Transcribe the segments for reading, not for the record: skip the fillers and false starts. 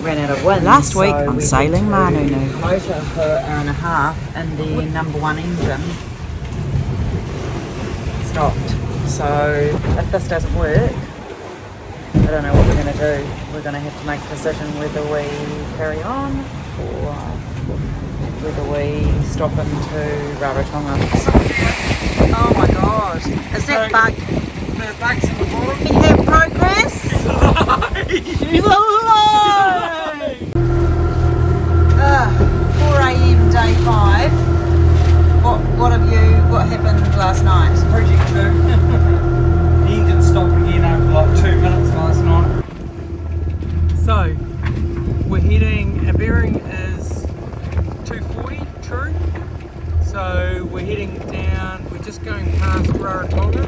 ran out of wind. Last week on Sailing Manunu. Motor for an hour and a half, and the #1 engine stopped. So if this doesn't work, I don't know what we're going to do. We're going to have to make a decision whether we carry on or whether we stop into Rarotonga. Oh my god, is that bug? The bugs in the bottom. Can you have progress? She's alive! 4 AM day 5. What happened last night? Project 2. The engine stopped again over like 2 minutes last night. So, we're heading, our bearing is 240, true. So we're heading down, we're just going past Rarotonga.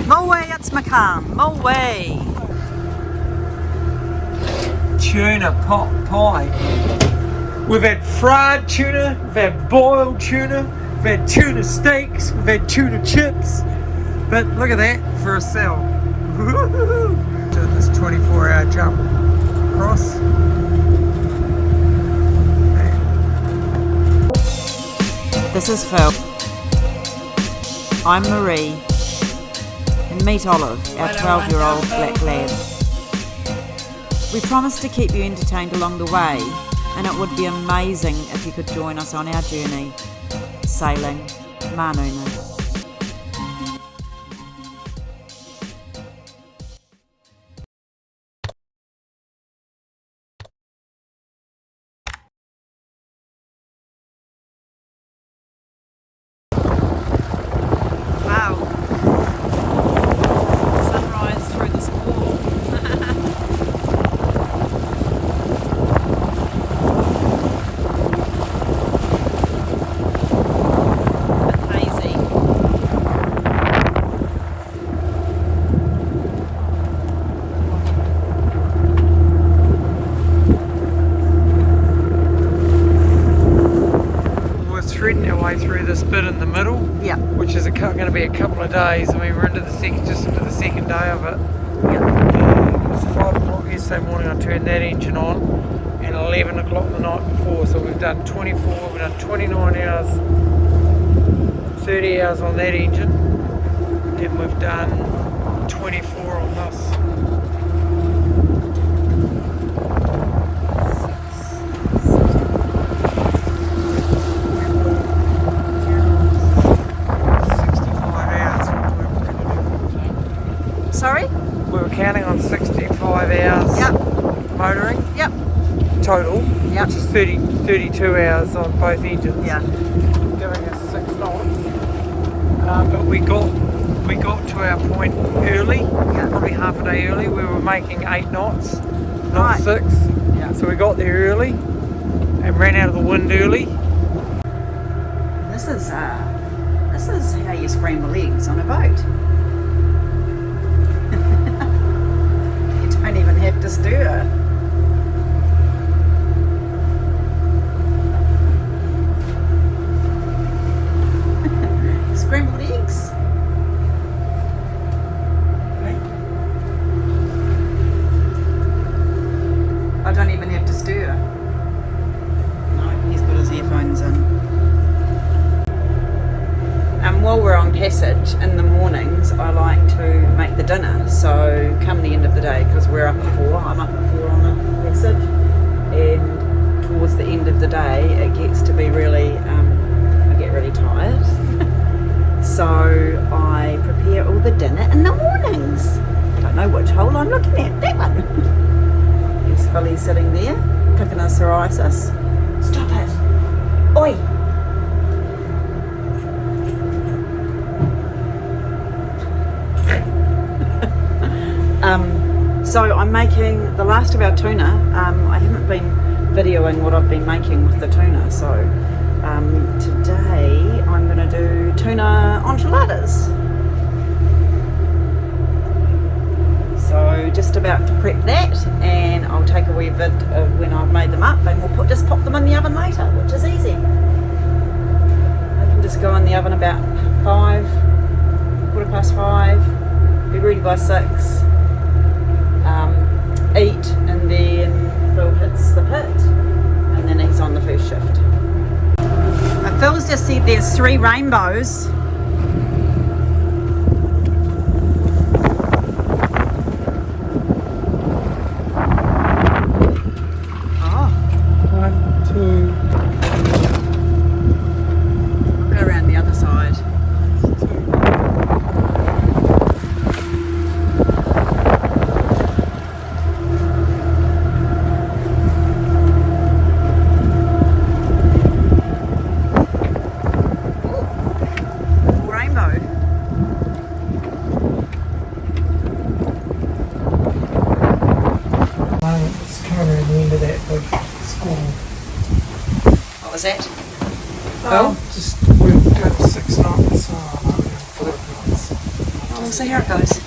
Moe, it's McCann. Moe. Tuna pot pie. We've had fried tuna, we've had boiled tuna, we've had tuna steaks, we've had tuna chips. But look at that for a sell. So this 24-hour jump across. This is Phil. I'm Marie. And meet Olive, our 12-year-old black lab. We promised to keep you entertained along the way, and it would be amazing if you could join us on our journey, sailing Manunu. Through this bit in the middle, yeah, which is going to be a couple of days. I mean, we're into just into the second day of it. Yeah. It was 5 o'clock yesterday morning. I turned that engine on, and 11 o'clock the night before. So we've done 24, we've done 29 hours, 30 hours on that engine, and we've done 24 on this. Sorry? We were counting on 65 hours motoring total, which is 32 hours on both engines, giving us 6 knots. But we got to our point early, probably half a day early. We were making 8 knots, not 6. So we got there early and ran out of the wind early. This is how you scramble eggs on a boat. Don't even have to stir. Scrambled eggs. I don't even have to stir. No, he's got his earphones in. While we're on passage in the mornings, I like to make the dinner. So come the end of the day, because we're up at 4, I'm up at 4 on the passage, and towards the end of the day it gets to be really, I get really tired. So I prepare all the dinner in the mornings. I don't know which hole I'm looking at, that one. There's Philly sitting there, picking a psoriasis. Stop it! Oi! So I'm making the last of our tuna. I haven't been videoing what I've been making with the tuna, so today I'm going to do tuna enchiladas. So just about to prep that, and I'll take a wee vid of when I've made them up, and we'll just pop them in the oven later, which is easy. They can just go in the oven about 5 5, be ready by 6, eat, and then Phil hits the pit, and then he's on the first shift. Phil's just said there's 3 rainbows. What was that? Just we've got 6 knots, 5 knots. Oh, we'll see how it goes. 5.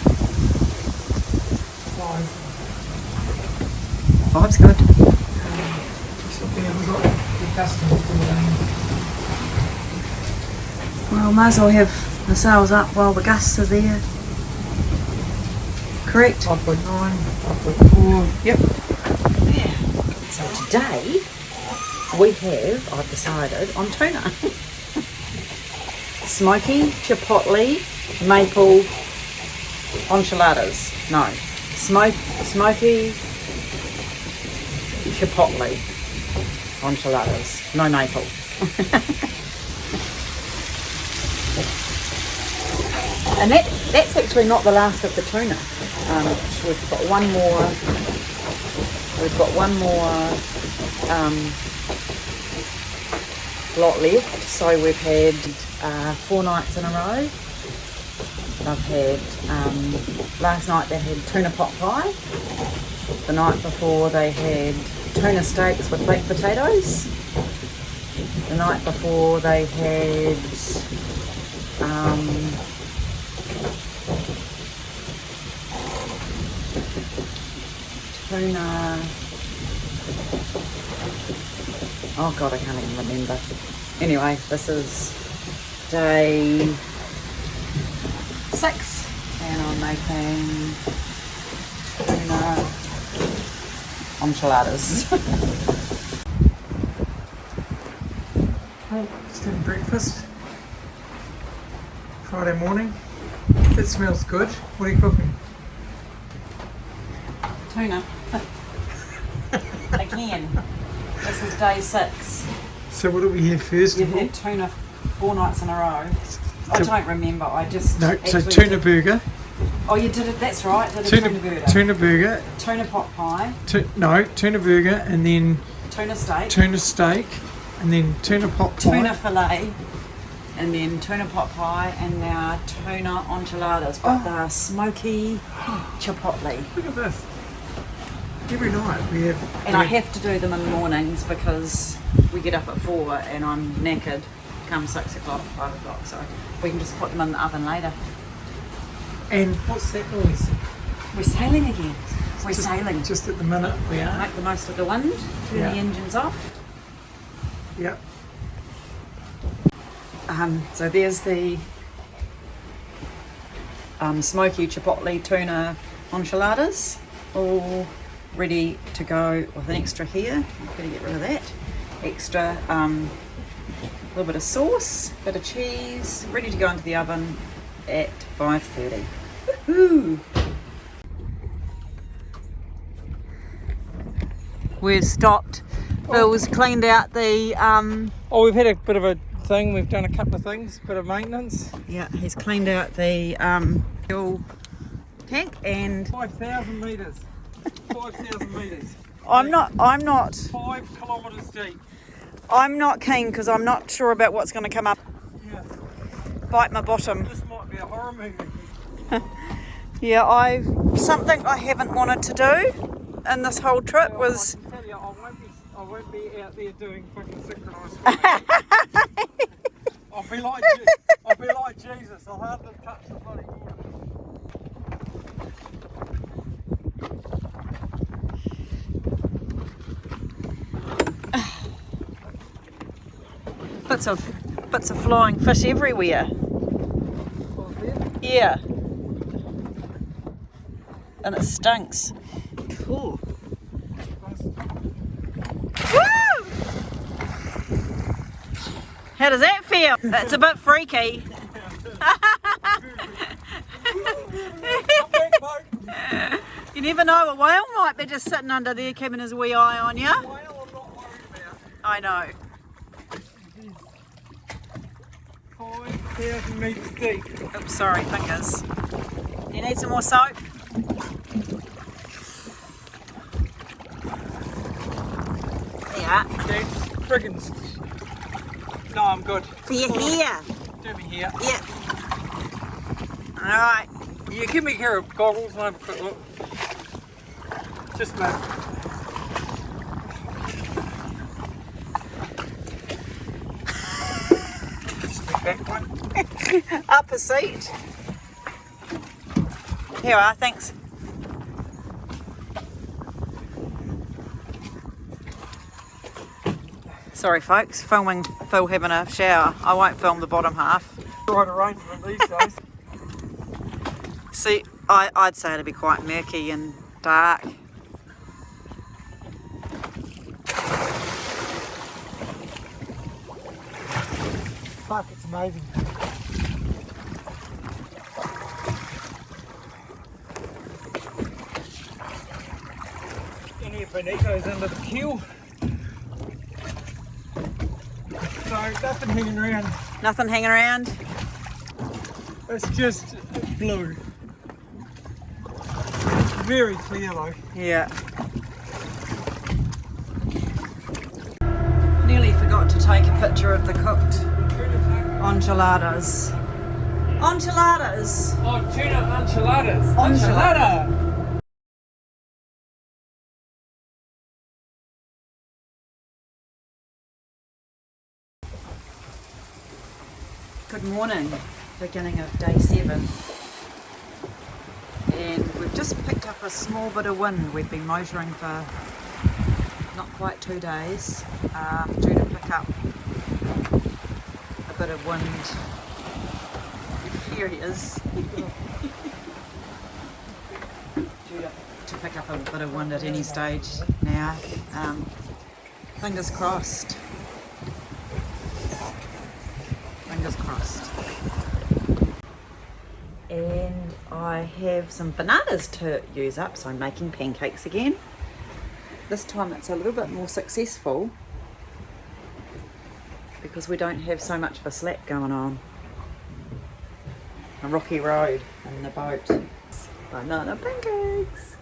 5's good. We've got the customers today. Well, might as well have the sails up while the gusts are there. Correct? 5.9, 5.4. Yep. Yeah. So today I've decided on tuna. Smoky, chipotle, maple enchiladas. No, smoky chipotle enchiladas. No maple. And that's actually not the last of the tuna. We've got one more. Lot left. So we've had 4 nights in a row. I've had last night they had tuna pot pie. The night before they had tuna steaks with baked potatoes. The night before they had tuna. Oh God, I can't even remember. Anyway, this is day 6 and I'm making tuna enchiladas. Well, just having breakfast. Friday morning. It smells good. What are you cooking? Tuna. Again. This is day 6. So what do we have first You've of all? had tuna 4 nights in a row. I don't remember. I just No, so tuna burger. Oh, you did it. That's right. Did a tuna burger. Tuna burger. Tuna pot pie. Tuna burger, and then Tuna steak. tuna steak, and then tuna pot pie. Tuna fillet. And then tuna pot pie, and now tuna enchiladas. But they're smoky chipotle. Look at this. Every night we have. And I have to do them in the mornings because we get up at 4 and I'm knackered come 6 o'clock, 5 o'clock. So we can just put them in the oven later. And what's that noise? We're sailing again. We're sailing. Just at the minute we are. Make the most of the wind. Turn the engines off. Yep. So there's the smoky chipotle tuna enchiladas, all ready to go with an extra here. I'm going to get rid of that. Extra, a little bit of sauce, bit of cheese, ready to go into the oven at 5:30. Woohoo! We've stopped. Phil's cleaned out the Oh, we've had a bit of a thing. We've done a couple of things, bit of maintenance. yeah, he's cleaned out the fuel tank and 5,000 metres. 5,000 metres. I'm not 5 kilometres deep. I'm not keen because I'm not sure about what's going to come up. Yeah. Bite my bottom. This might be a horror movie. Yeah, something I haven't wanted to do in this whole trip was. I can tell you, I won't be out there doing fucking synchronised swimming. I'll be like Jesus. I'll hardly touch the bloody water. Bits of flying fish everywhere. Oh, there? Yeah. And it stinks. Cool. Woo! How does that feel? That's a bit freaky. You never know, a whale might be just sitting under there keeping his wee eye on you. I know. 5,000 metres deep. Oops, sorry, fingers. You need some more soap? Yeah. That's friggin'. No, I'm good. For your hair. Do me here. Yeah. Alright. You give me a pair of goggles and have a quick look. Just a minute. Back one. Up a seat. Here you are, thanks. Sorry folks, filming Phil having a shower. I won't film the bottom half. Right arrangement these days. See, I'd say it'd be quite murky and dark. Fuck, it's amazing. Any bonito's under the keel. So nothing hanging around. Nothing hanging around? It's just blue. Very clear though. Yeah. Nearly forgot to take a picture of the cooked enchiladas. Enchiladas! Oh, tuna enchiladas. Enchilada. Enchilada! Good morning, beginning of day 7. And we've just picked up a small bit of wind. We've been motoring for not quite 2 days, due to pick up a bit of wind. Here he is. Due to pick up a bit of wind at any stage now. Fingers crossed. Fingers crossed. And I have some bananas to use up, so I'm making pancakes again. This time it's a little bit more successful because we don't have so much of a slack going on. A rocky road in the boat. Banana pancakes.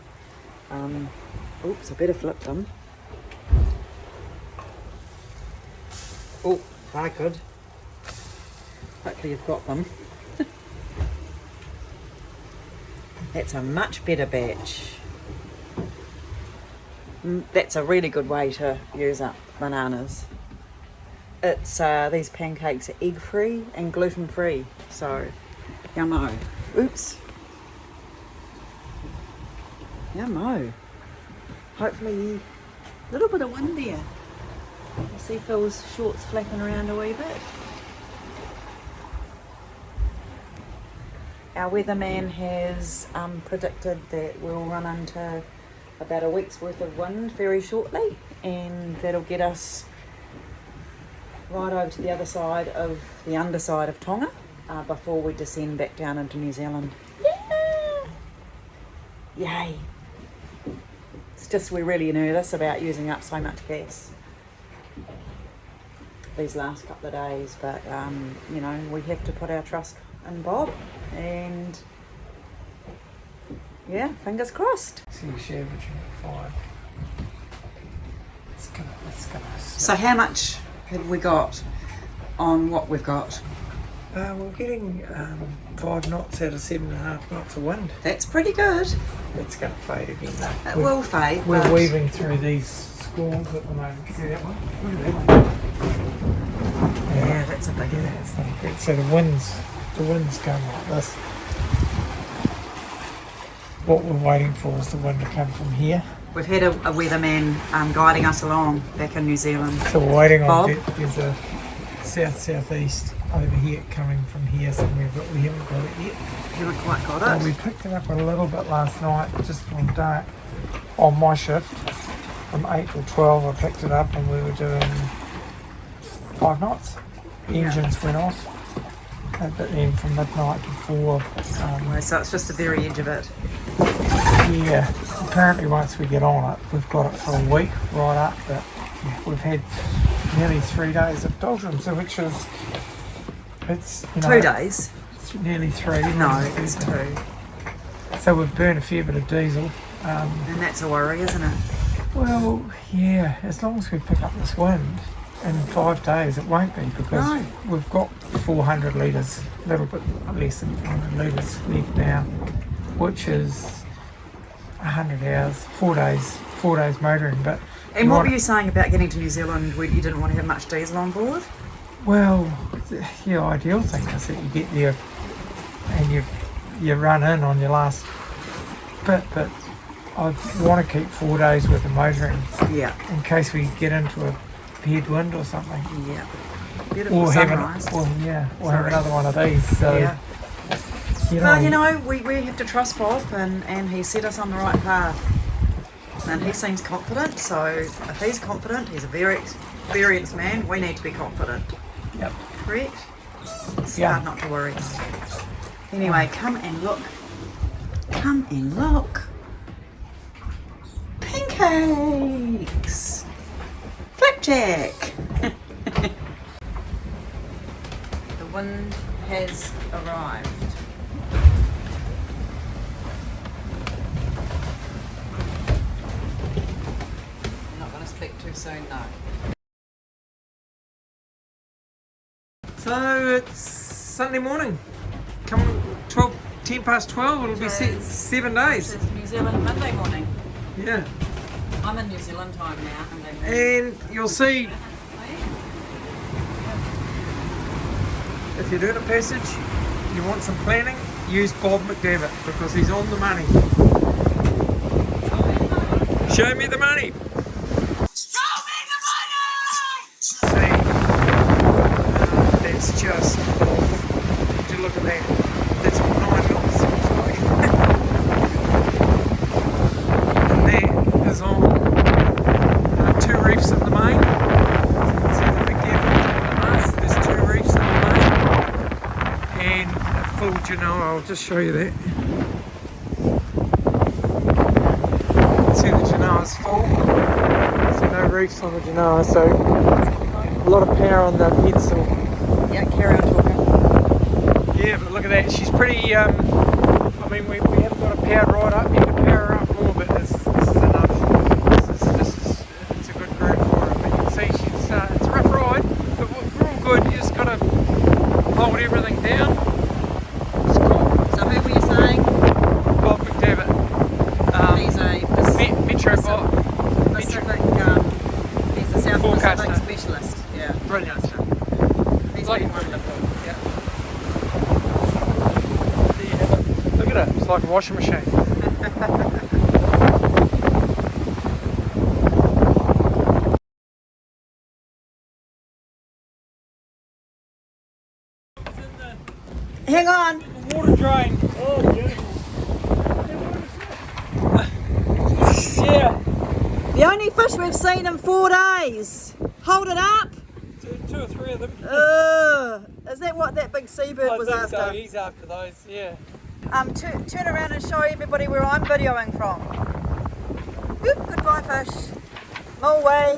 Oops, I better flip them. Oh, I could. Hopefully you've got them. That's a much better batch. That's a really good way to use up bananas. It's these pancakes are egg free and gluten free, so yummo. Oops. Yummo. Hopefully a little bit of wind there. You see Phil's shorts flapping around a wee bit. Our weatherman has predicted that we'll run into about a week's worth of wind very shortly, and that'll get us right over to the other side of the underside of Tonga before we descend back down into New Zealand. Yeah! Yay! It's just we're really nervous about using up so much gas these last couple of days, but you know, we have to put our trust in Bob, and yeah, fingers crossed. See, she averaging 5. It's gonna. So how much have we got on what we've got? We're getting 5 knots out of 7.5 knots of wind. That's pretty good. It's going to fade again though. It will fade. We're but weaving through these squalls at the moment. See that one? Look at that one. yeah, that's a big one. Yeah, it's not good. So the wind's going like this. What we're waiting for is the wind to come from here. We've had a weatherman guiding us along back in New Zealand. So we're waiting Bob? on there's a south-southeast over here, coming from here somewhere, but we haven't got it yet. You haven't quite got Well, it. we picked it up a little bit last night, just on dark, on my shift. From 8 till 12 I picked it up and we were doing 5 knots. Engines went off. But then from midnight to 4. So it's just the very edge of it. Yeah, apparently once we get on it, we've got it for a week right up, but yeah, we've had nearly 3 days of doldrums, so which is, it's, you know, 2 days? it's nearly 3. No, it's 2. So we've burned a fair bit of diesel. And that's a worry, isn't it? Well, yeah, as long as we pick up this wind in 5 days, it won't be, because we've got 400 litres, a little bit less than 400 litres left now, which is 100 hours, 4 days motoring. But and what were you saying about getting to New Zealand where you didn't want to have much diesel on board? Well, the ideal thing is that you get there and you run in on your last bit, but I want to keep 4 days worth of motoring in case we get into a headwind or something. Yeah. Beautiful Or sunrise. have another one of these. So, Well, you know, we have to trust Bob, and he set us on the right path. And he seems confident, so if he's confident, he's a very experienced man, we need to be confident. Yep. Correct? It's hard not to worry. Anyway, come and look. Come and look. Pancakes! Flapjack! The wind has arrived. I'm not going to speak too soon, no. So it's Sunday morning. Come 10 past 12, it'll be 7 days. It's New Zealand Monday morning. Yeah. I'm in New Zealand time now. Monday morning. And you'll see, if you're doing a passage, you want some planning, use Bob McDavitt, because he's on the money. Show me the money! Show me the money! See, that's just, would you look at that? That's 9 knots. And that is on 2 reefs in the main. See the big gap between the mast? There's 2 reefs in the main. And a full Genoa, I'll just show you that. See the Genoa's full. So no reefs on the Genoa, so a lot of power on the pencil. Yeah, carry on talking. Yeah, but look at that. She's pretty, I mean, we haven't got her powered right up. You can power her up more, but this is enough. It's a good groove for her. But you can see it's a rough ride, but we're all good. You just got to hold everything down. It's cool. So who were you saying? Bob McDavitt. He's a Metro Bob. Pacific, he's a South Forecaster. Pacific specialist. Yeah. Brilliant. He's Like- been wonderful. Yeah. There you have it. Look at it. It's like a washing machine. Hang on. Water drain. Oh, beautiful. Yeah. The only fish we've seen in 4 days. Hold it up. Two or three of them. Is that what that big seabird was after? So. He's after those, yeah. Turn around and show everybody where I'm videoing from. Oop, goodbye fish. Mull way.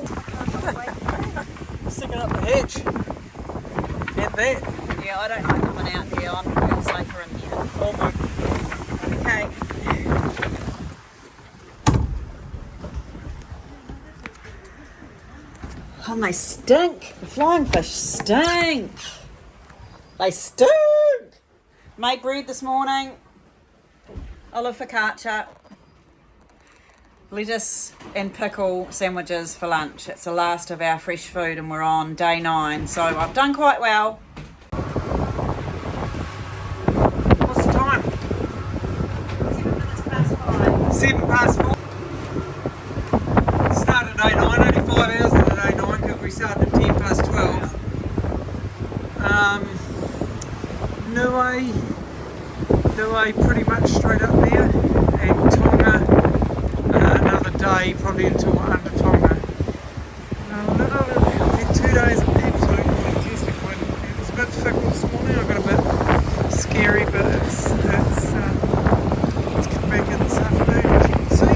Sticking up the hedge. Get that. Yeah, I don't like coming out here. I feel safer in here. Oh my. Okay. Oh, and they stink. The flying fish stink. They stink. Made bread this morning. Olive focaccia. Lettuce and pickle sandwiches for lunch. It's the last of our fresh food and we're on day 9. So I've done quite well. What's the time? 7 minutes past 5. 7 past 4. Started at 9, only 5 hours into day 9 because we started at 10 past 12. delay pretty much straight up there, and Tonga another day, probably until under Tonga. Then 2 days of absolute fantastic wind. It was a bit fickle this morning, I got a bit scary, but it's come back in this afternoon, as you can see.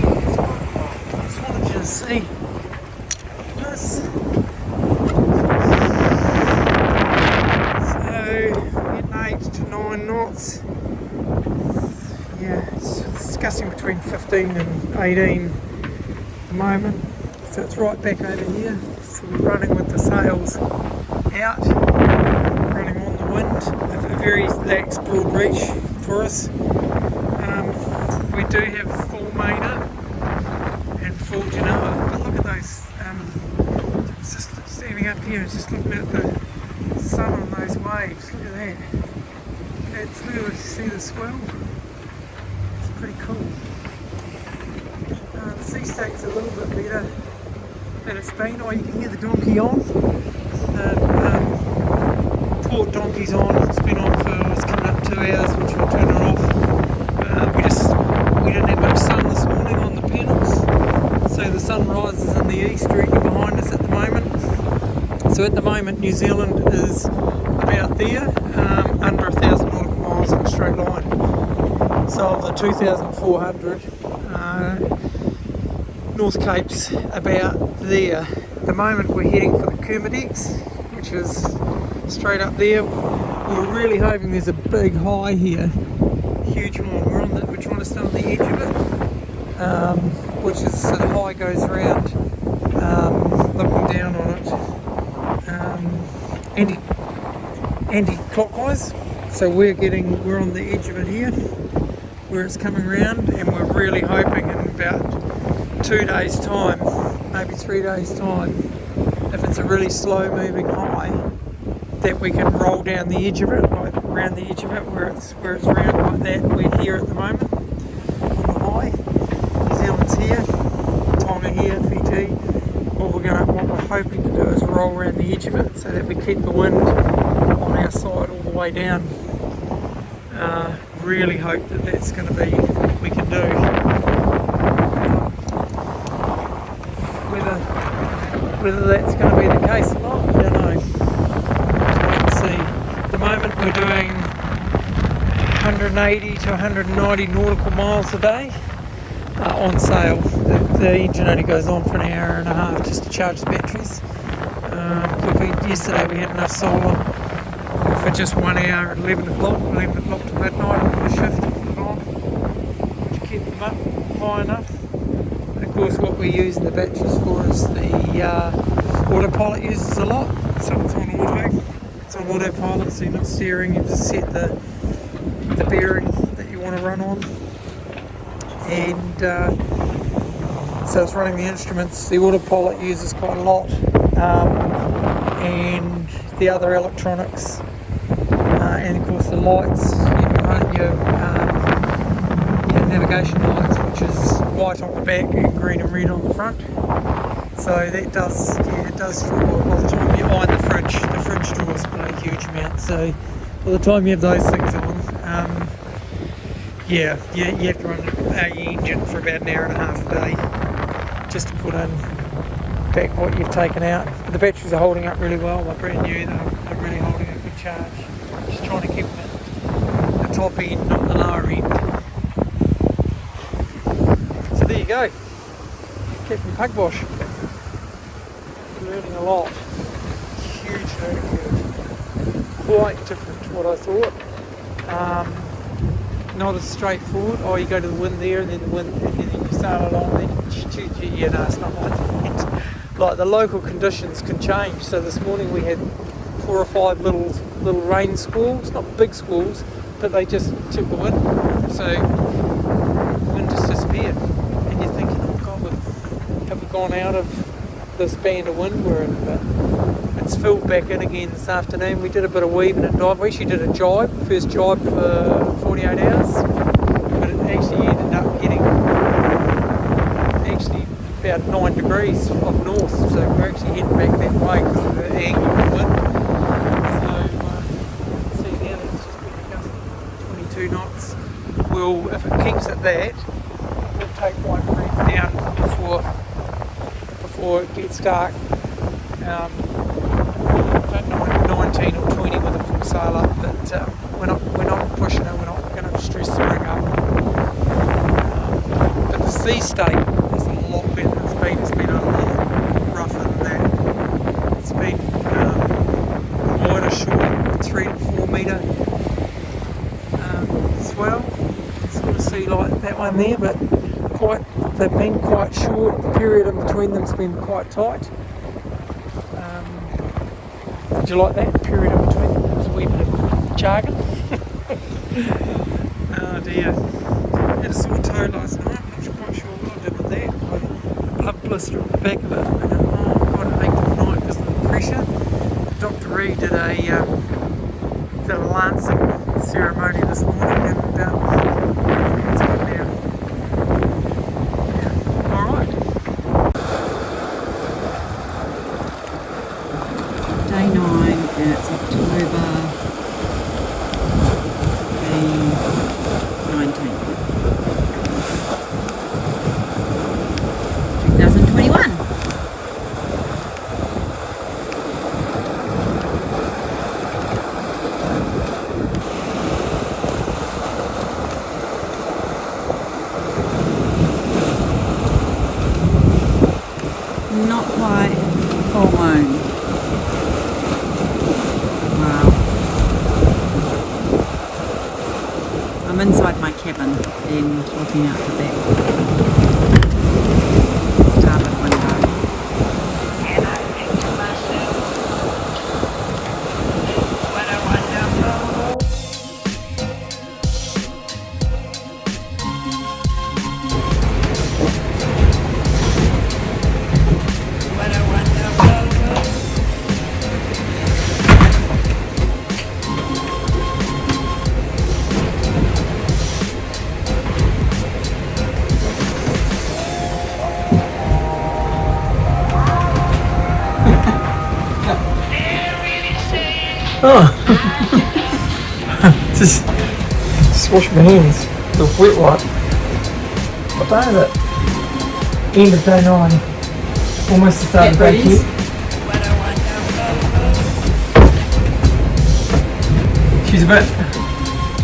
I just wanted you to see this. So, getting 8 to 9 knots. Yeah, it's gusting between 15 and 18 at the moment. So it's right back over here. So we're running with the sails out, running on the wind. A very lax broad reach for us. We do have full main up and full Genoa, but look at those. Just standing up here, just looking at the sun on those waves. Look at that. That's really, see the swell. It's pretty cool. The sea state's a little bit better than it's been. Oh, you can hear the donkey on. Port donkey's on. It's been on for, it's coming up 2 hours, which we'll turn it off. We didn't have much sun this morning on the panels, so the sun rises in the east directly behind us at the moment. So at the moment New Zealand is about there, under 1,000 nautical miles in a straight line. So of the 2,400, North Cape's about there. At the moment we're heading for the Kermadex, which is straight up there. We're really hoping there's a big high here, huge one. We're trying to stay on the edge of it, which is, so the high goes around, looking down on it, anti-clockwise. So we're on the edge of it here, where it's coming around, and we're really hoping in about 2 days' time, maybe 3 days' time, if it's a really slow moving high, that we can roll down the edge of it, like around the edge of it, where it's round like that. We're here at the moment on the high. New Zealand's here, Tonga here, Fiji. What we're hoping to do is roll around the edge of it so that we keep the wind on our side all the way down. Really hope that that's going to be what we can do. Whether that's going to be the case or not, I don't know. Let's see. At the moment we're doing 180 to 190 nautical miles a day on sail. The engine only goes on for an hour and a half just to charge the batteries. Yesterday we had enough solar for just 1 hour at 11 o'clock to midnight on the shift to put it on to keep them up high enough. And of course what we use the batteries for is the autopilot uses a lot, so it's on auto. It's on autopilot, so you're not steering, you just set the bearing that you want to run on. And so it's running the instruments. The autopilot uses quite a lot, and the other electronics, and of course the lights, your navigation lights, which is white on the back and green and red on the front. So that does draw by the time you're behind the fridge draws a huge amount. So by the time you have those things on, you have to run the engine for about an hour and a half a day just to put in back what you've taken out. But the batteries are holding up really well. They're brand new. They're really holding a good charge. Just trying to keep them at the top end, not the lower end. So there you go. Captain Pugwash. Learning a lot. Huge learning curve. Quite different to what I thought. Not as straightforward. Oh, you go to the wind there, and then the wind, and then you sail along. Then yeah, no, it's not like that. Like the local conditions can change. So this morning we had 4 or 5 little rain squalls, not big squalls, but they just took the wind. So the wind just disappeared, and you're thinking, oh God, have we gone out of this band of wind we're in? But it's filled back in again this afternoon. We did a bit of weaving and dive. We actually did a jibe, first jibe for 48 hours, but it actually ended up getting about 9 degrees off north, so we're actually heading back that way because of the angle of the wind. So see now that it's just been a gust of 22 2 knots. We'll, if it keeps at that, we'll take one reef down before it gets dark. Don't know, 19 or 20 with a full sail up, but we're not pushing it. We're not going to stress the ring up. But the sea state is a lot better than it's been a lot rougher than that. It's been wider, short, 3 to 4 metre swell. Sort of see like that one there, but they've been quite short. The period in between them's been quite tight. Did you like that period in between? It was a wee bit of jargon. Oh dear. Had a sore toe last night. I'm not quite sure what I did with that. A blood blister at the back of it. And oh god, it ached all night because of the pressure. Dr. Reed did a lancing ceremony this morning, and it's good now. Yeah. Alright. Day 9, and it's October the 19th, 2021. Not quite full moon. Wow. I'm inside my cabin and looking out the back starboard window. And I think to myself, what a wonderful. Oh, just wash my hands with wet wipe. What day is it? End of day 9. Almost the start of day 10. She's a bit.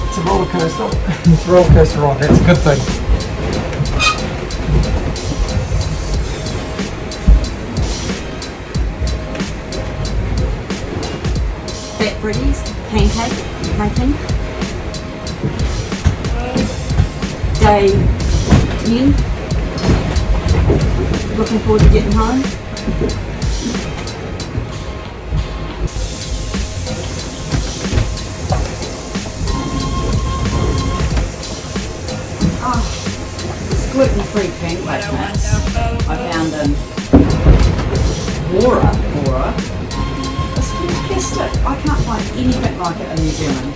It's a roller coaster. It's a roller coaster ride. That's a good thing. Fat Freddy's pancake making. Day 10. Looking forward to getting home. Oh, this gluten-free pancake mix I found in Bora. It's fantastic. I can't find anything like it in New Zealand.